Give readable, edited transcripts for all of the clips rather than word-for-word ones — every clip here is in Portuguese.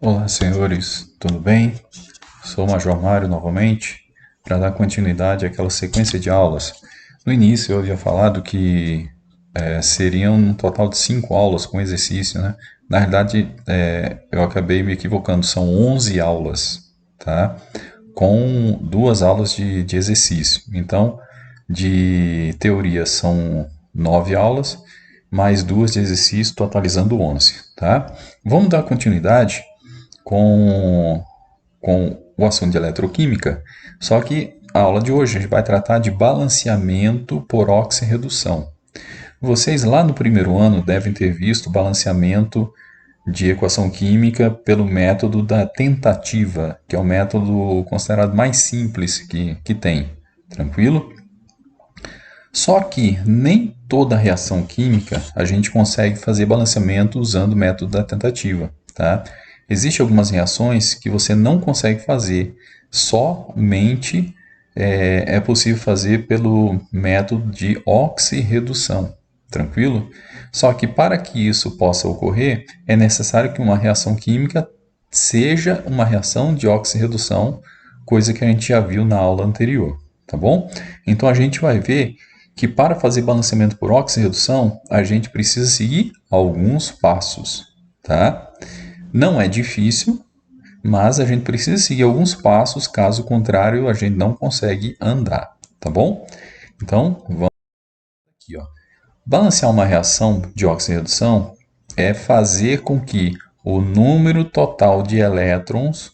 Olá, senhores, tudo bem? Sou o Major Mário novamente para dar continuidade àquela sequência de aulas. No início eu havia falado que seriam um total de 5 aulas com exercício, né? Na verdade, eu acabei me equivocando, são 11 aulas, tá? Com 2 aulas de exercício. Então, de teoria são 9 aulas, mais 2 de exercício, totalizando 11, tá? Vamos dar continuidade com, com o assunto de eletroquímica, só que a aula de hoje a gente vai tratar de balanceamento por oxirredução. Vocês lá no primeiro ano devem ter visto balanceamento de equação química pelo método da tentativa, que é o método considerado mais simples que tem. Tranquilo? Só que nem toda reação química a gente consegue fazer balanceamento usando o método da tentativa, tá? Existem algumas reações que você não consegue fazer, somente é possível fazer pelo método de oxirredução, tranquilo? Só que para que isso possa ocorrer, é necessário que uma reação química seja uma reação de oxirredução, coisa que a gente já viu na aula anterior, tá bom? Então a gente vai ver que para fazer balanceamento por oxirredução, a gente precisa seguir alguns passos, tá? Não é difícil, mas a gente precisa seguir alguns passos, caso contrário, a gente não consegue andar, tá bom? Então, vamos aqui, ó. Balancear uma reação de oxirredução é fazer com que o número total de elétrons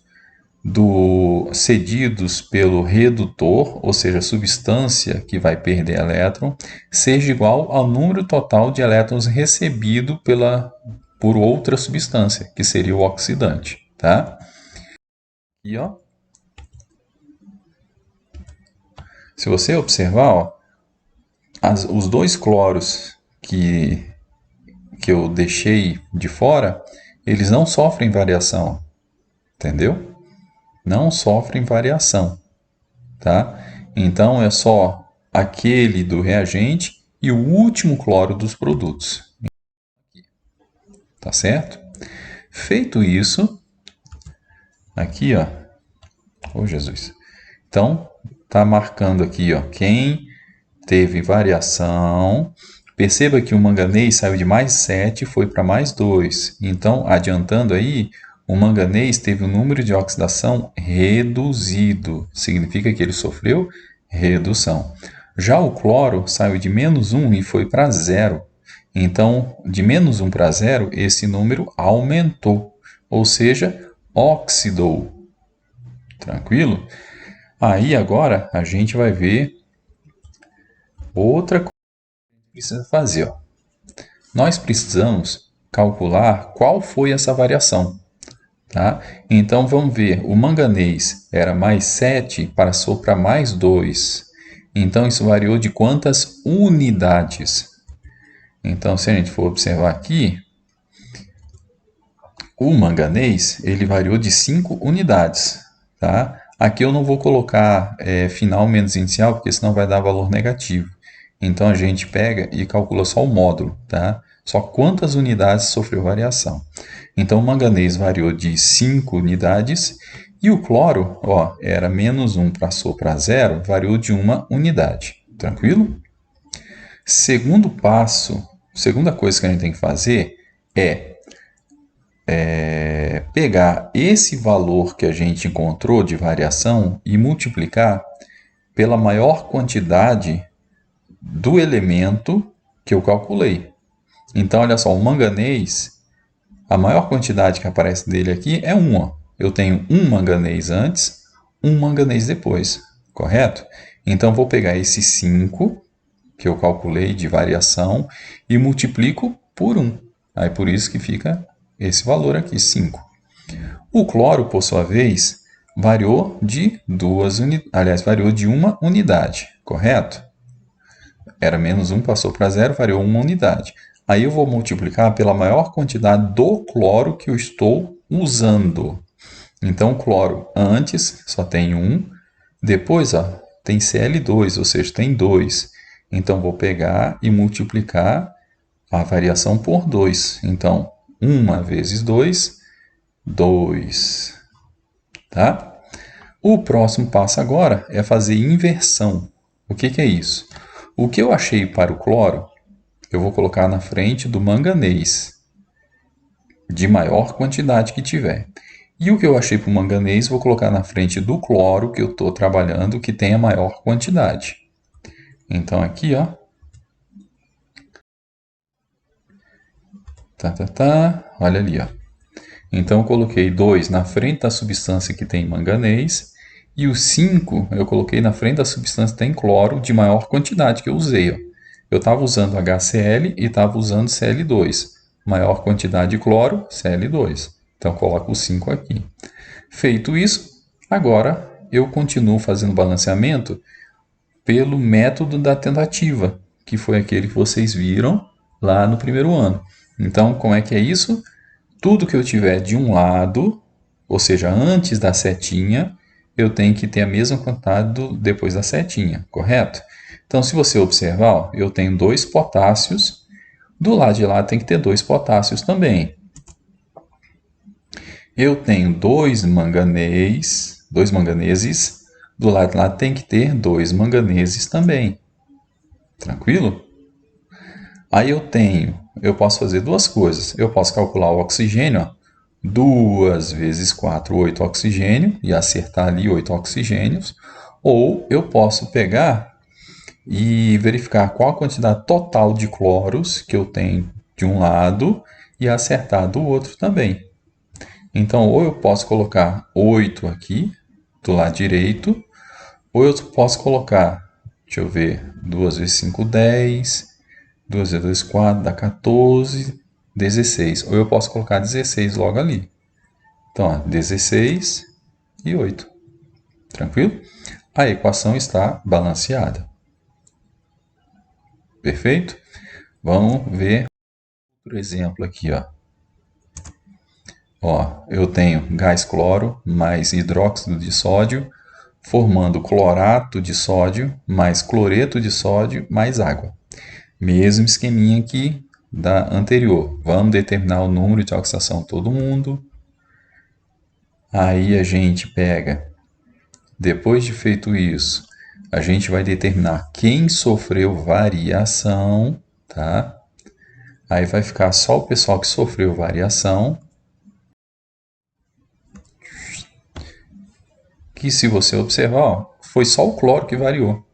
cedidos pelo redutor, ou seja, a substância que vai perder elétron, seja igual ao número total de elétrons recebido por outra substância, que seria o oxidante, tá? E ó, se você observar, ó, os 2 cloros que eu deixei de fora, eles não sofrem variação, entendeu? Não sofrem variação, tá? Então é só aquele do reagente e o último cloro dos produtos, tá certo? Feito isso, aqui, ó, oh Jesus. Então tá marcando aqui, ó, quem teve variação. Perceba que o manganês saiu de mais 7 e foi para mais 2. Então, adiantando aí, o manganês teve o número de oxidação reduzido. Significa que ele sofreu redução. Já o cloro saiu de -1 e foi para 0. Então, de -1 para 0, esse número aumentou. Ou seja, oxidou. Tranquilo? Aí agora a gente vai ver outra coisa que precisa fazer. Ó. Nós precisamos calcular qual foi essa variação. Tá? Então vamos ver, o manganês era mais 7, passou para mais 2. Então isso variou de quantas unidades? Então se a gente for observar aqui, o manganês ele variou de 5 unidades. Tá? Aqui eu não vou colocar final menos inicial, porque senão vai dar valor negativo. Então a gente pega e calcula só o módulo, tá? Só quantas unidades sofreu variação. Então o manganês variou de 5 unidades e o cloro, ó, era -1, passou para 0, variou de 1 unidade. Tranquilo? Segundo passo, segunda coisa que a gente tem que fazer é pegar esse valor que a gente encontrou de variação e multiplicar pela maior quantidade do elemento que eu calculei. Então, olha só, o manganês, a maior quantidade que aparece dele aqui é 1. Ó. Eu tenho um manganês antes, um manganês depois, correto? Então, vou pegar esse 5 que eu calculei de variação e multiplico por 1. Aí, por isso que fica esse valor aqui, 5. O cloro, por sua vez, variou de variou de 1 unidade, correto? Era -1, passou para 0, variou 1 unidade. Aí eu vou multiplicar pela maior quantidade do cloro que eu estou usando. Então, cloro antes só tem 1, depois ó, tem Cl2, ou seja, tem 2. Então, vou pegar e multiplicar a variação por 2. Então, 1 vezes 2 2. Tá? O próximo passo agora é fazer inversão. O que é isso? O que eu achei para o cloro, eu vou colocar na frente do manganês, de maior quantidade que tiver. E o que eu achei para o manganês, vou colocar na frente do cloro que eu estou trabalhando, que tem a maior quantidade. Então aqui, ó. Olha ali, ó. Então eu coloquei 2 na frente da substância que tem manganês e o 5 eu coloquei na frente da substância que tem cloro de maior quantidade que eu usei. Ó. Eu estava usando HCl e estava usando Cl2. Maior quantidade de cloro, Cl2. Então eu coloco o 5 aqui. Feito isso, agora eu continuo fazendo balanceamento pelo método da tentativa, que foi aquele que vocês viram lá no primeiro ano. Então, como é que é isso? Tudo que eu tiver de um lado, ou seja, antes da setinha, eu tenho que ter a mesma quantidade depois da setinha, correto? Então, se você observar, ó, eu tenho 2 potássios, do lado de lá tem que ter 2 potássios também. Eu tenho 2 manganeses, do lado de lá tem que ter 2 manganeses também. Tranquilo? Aí eu posso fazer duas coisas. Eu posso calcular o oxigênio, ó, 2 vezes 4, 8 oxigênio, e acertar ali 8 oxigênios. Ou eu posso pegar e verificar qual a quantidade total de cloros que eu tenho de um lado e acertar do outro também. Então, ou eu posso colocar 8 aqui, do lado direito, ou eu posso colocar, deixa eu ver, 2 vezes 5, 10, 2 vezes 2, 4, dá 14, 16. Ou eu posso colocar 16 logo ali. Então, ó, 16 e 8. Tranquilo? A equação está balanceada. Perfeito? Vamos ver outro exemplo aqui, ó. Ó, eu tenho gás cloro mais hidróxido de sódio, formando clorato de sódio mais cloreto de sódio mais água. Mesmo esqueminha aqui da anterior. Vamos determinar o número de oxidação de todo mundo. Aí a gente pega, depois de feito isso, a gente vai determinar quem sofreu variação, tá? Aí vai ficar só o pessoal que sofreu variação. Que se você observar, ó, foi só o cloro que variou.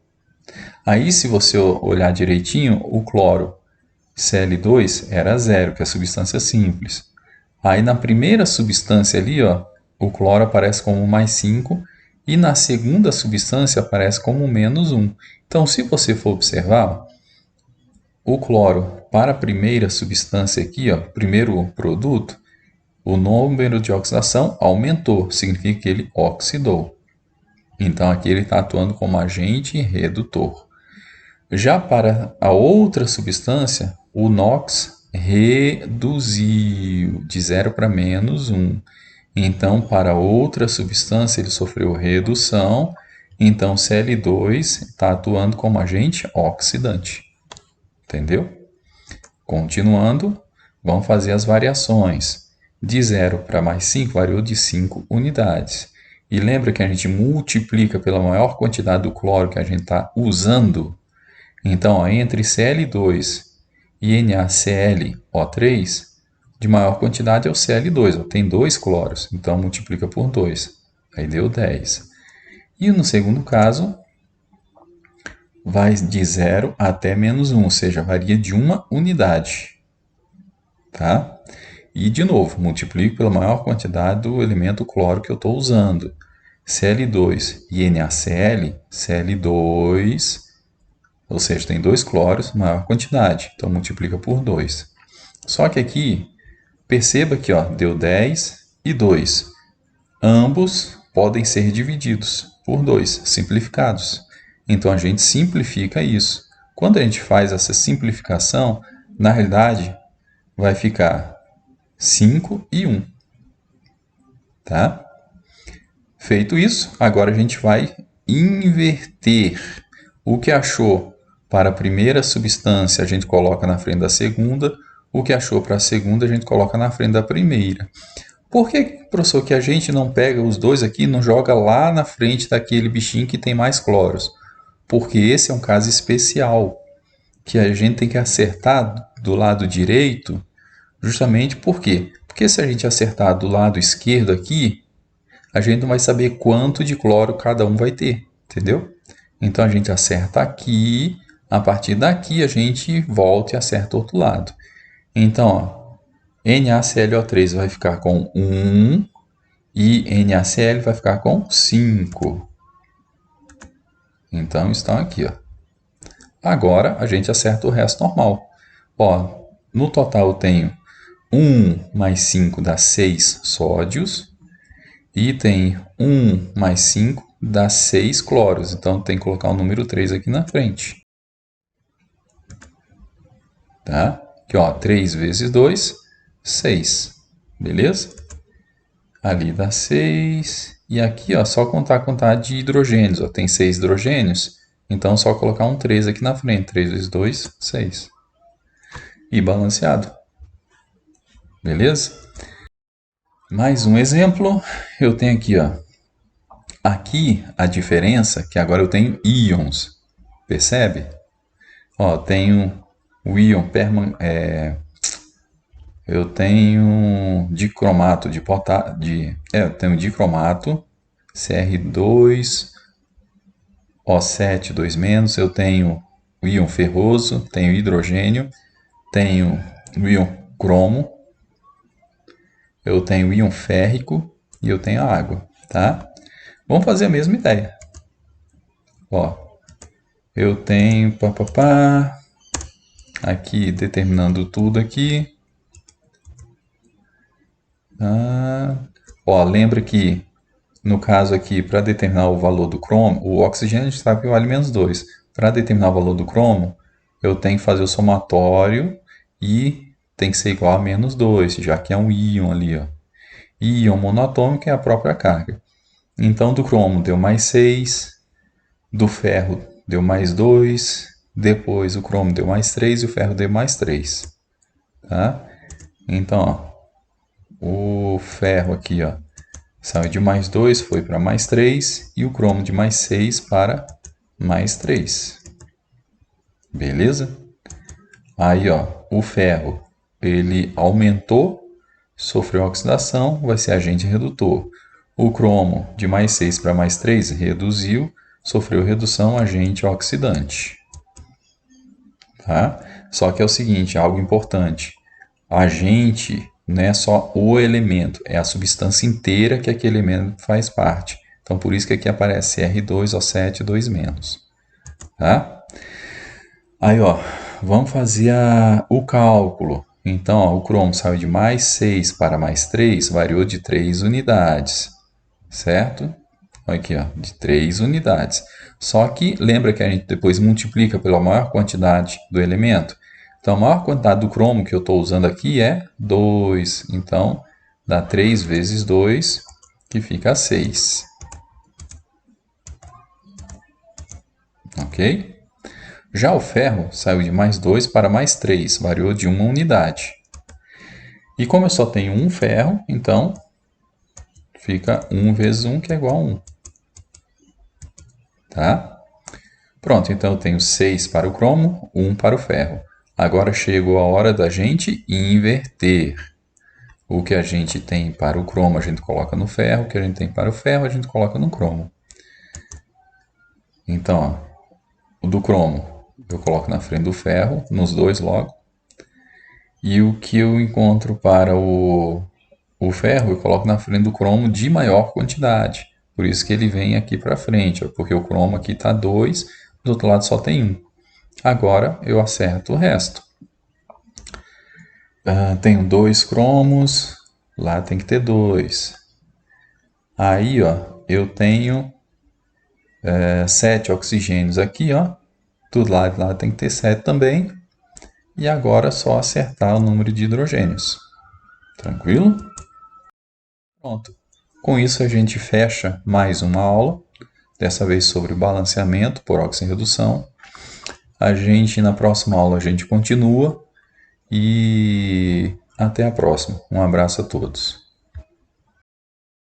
Aí se você olhar direitinho, o cloro Cl2 era zero, que é a substância simples. Aí na primeira substância ali, ó, o cloro aparece como mais 5 e na segunda substância aparece como menos 1. Então, se você for observar, o cloro para a primeira substância aqui, ó, primeiro produto, o número de oxidação aumentou, significa que ele oxidou. Então, aqui ele está atuando como agente redutor. Já para a outra substância, o NOx reduziu de 0 para menos 1. Então, para outra substância, ele sofreu redução. Então, Cl2 está atuando como agente oxidante. Entendeu? Continuando, vamos fazer as variações. De 0 para mais 5, variou de 5 unidades. E lembra que a gente multiplica pela maior quantidade do cloro que a gente está usando? Então, ó, entre Cl2 e NaClO3, de maior quantidade é o Cl2, ó, tem 2 cloros, então multiplica por 2, aí deu 10. E no segundo caso, vai de 0 até menos 1, ou seja, varia de uma unidade. Tá? E, de novo, multiplico pela maior quantidade do elemento cloro que eu estou usando. Cl2 e NaCl, Cl2, ou seja, tem 2 cloros, maior quantidade, então multiplica por 2. Só que aqui, perceba que ó, deu 10 e 2. Ambos podem ser divididos por 2, simplificados. Então a gente simplifica isso. Quando a gente faz essa simplificação, na realidade, vai ficar 5 e 1. Tá? Feito isso, agora a gente vai inverter. O que achou para a primeira substância, a gente coloca na frente da segunda. O que achou para a segunda, a gente coloca na frente da primeira. Por que, professor, que a gente não pega os dois aqui e não joga lá na frente daquele bichinho que tem mais cloros? Porque esse é um caso especial, que a gente tem que acertar do lado direito, justamente por quê? Porque se a gente acertar do lado esquerdo aqui, a gente não vai saber quanto de cloro cada um vai ter, entendeu? Então a gente acerta aqui, a partir daqui a gente volta e acerta o outro lado. Então, ó, NaClO3 vai ficar com 1 e NaCl vai ficar com 5. Então estão aqui, ó. Agora a gente acerta o resto normal. Ó, no total eu tenho 1 mais 5 dá 6 sódios. E tem 1 mais 5 dá 6 cloros. Então tem que colocar o número 3 aqui na frente. Tá? Aqui, ó, 3 vezes 2, 6. Beleza? Ali dá 6. E aqui, ó, só contar a quantidade de hidrogênios. Ó, tem 6 hidrogênios. Então, só colocar um 3 aqui na frente. 3 vezes 2, 6. E balanceado. Beleza? Mais um exemplo. Eu tenho aqui, ó. Aqui a diferença que agora eu tenho íons. Percebe? Ó, tenho o íon eu tenho dicromato de potássio, eu tenho dicromato Cr2 O7 2-, eu tenho o íon ferroso, tenho hidrogênio, tenho o íon cromo, eu tenho o íon férrico e eu tenho a água, tá? Vamos fazer a mesma ideia. Ó, eu tenho aqui determinando tudo aqui. Ó, lembra que no caso aqui, para determinar o valor do cromo, o oxigênio a gente sabe que vale -2. Para determinar o valor do cromo, eu tenho que fazer o somatório e tem que ser igual a -2, já que é um íon ali, ó. Íon monoatômico é a própria carga. Então, do cromo deu +6, do ferro deu +2, depois o cromo deu +3 e o ferro deu +3. Tá? Então, ó, o ferro aqui, ó, saiu de +2, foi para +3 e o cromo de +6 para +3. Beleza? Aí, ó, o ferro, ele aumentou, sofreu oxidação, vai ser agente redutor. O cromo de +6 para +3 reduziu, sofreu redução, agente oxidante. Tá? Só que é o seguinte, algo importante. Agente não é só o elemento, é a substância inteira que aquele elemento faz parte. Então, por isso que aqui aparece R2O7 2-. Tá? Aí, ó, vamos fazer o cálculo. Então, ó, o cromo saiu de +6 para +3, variou de 3 unidades, certo? Aqui, ó, de 3 unidades. Só que lembra que a gente depois multiplica pela maior quantidade do elemento? Então, a maior quantidade do cromo que eu estou usando aqui é 2. Então, dá 3 vezes 2, que fica 6. Ok? Já o ferro saiu de +2 para +3, variou de 1 unidade. E como eu só tenho um ferro, então fica 1 vezes 1, que é igual a 1. Tá? Pronto, então eu tenho 6 para o cromo, 1 para o ferro. Agora chegou a hora da gente inverter. O que a gente tem para o cromo a gente coloca no ferro, o que a gente tem para o ferro a gente coloca no cromo. Então, ó, o do cromo eu coloco na frente do ferro, nos dois logo. E o que eu encontro para o ferro eu coloco na frente do cromo de maior quantidade. Por isso que ele vem aqui para frente, ó, porque o cromo aqui está 2, do outro lado só tem 1. Agora eu acerto o resto. Tenho 2 cromos, lá tem que ter 2. Aí, ó, eu tenho 7 oxigênios aqui, ó. Do lado lá tem que ter 7 também. E agora é só acertar o número de hidrogênios. Tranquilo? Pronto. Com isso a gente fecha mais uma aula, dessa vez sobre balanceamento por oxirredução. Na próxima aula a gente continua e até a próxima. Um abraço a todos.